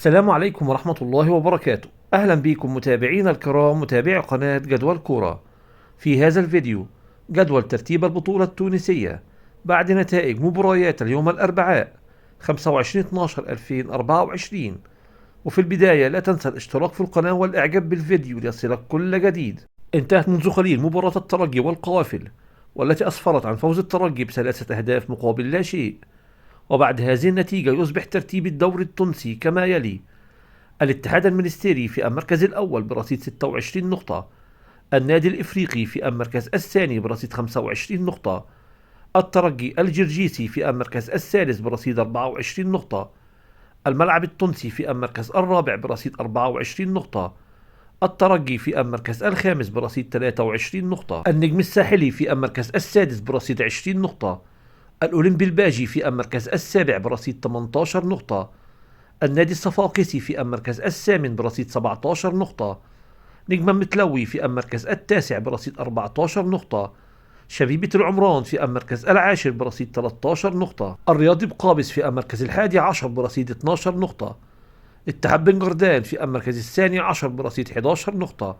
السلام عليكم ورحمة الله وبركاته. أهلا بكم متابعينا الكرام، متابعي قناة جدول كورة. في هذا الفيديو جدول ترتيب البطولة التونسية بعد نتائج مباريات اليوم الأربعاء 25/12/2024. وفي البداية لا تنسى الاشتراك في القناة والإعجاب بالفيديو ليصلك كل جديد. انتهت منذ قليل مباراة الترجي والقوافل، والتي أسفرت عن فوز الترجي ب3 أهداف مقابل لا شيء. وبعد هذه النتيجة يصبح ترتيب الدوري التونسي كما يلي: الاتحاد المنستيري في المركز الأول برصيد 26 نقطة، النادي الإفريقي في المركز الثاني برصيد 25 نقطة، الترجي الجرجيسي في المركز الثالث برصيد 24 نقطة، الملعب التونسي في المركز الرابع برصيد 24 نقطة، الترجي في المركز الخامس برصيد 23 نقطة، النجم الساحلي في المركز السادس برصيد 20 نقطة، الأولمبي الباجي في المركز السابع برصيد 18 نقطة، النادي الصفاقسي في المركز الثامن برصيد 17 نقطة، نجم متلوي في المركز التاسع برصيد 14 نقطة، شبيبة العمران في المركز العاشر برصيد 13 نقطة، الرياضي بقابس في المركز ال11 برصيد 12 نقطة، اتحاد بن جردان في المركز الثاني عشر برصيد 11 نقطة،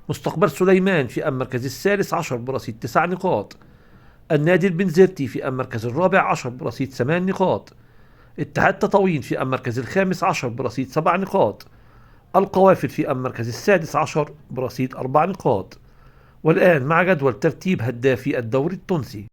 مستقبل سليمان في المركز الثالث عشر برصيد 9 نقاط، النادي البنزرتي في المركز الرابع عشر برصيد 8 نقاط، اتحاد تطاوين في المركز الخامس عشر برصيد 7 نقاط، القوافل في المركز السادس عشر برصيد 4 نقاط. والآن مع جدول ترتيب هدافي الدوري التونسي.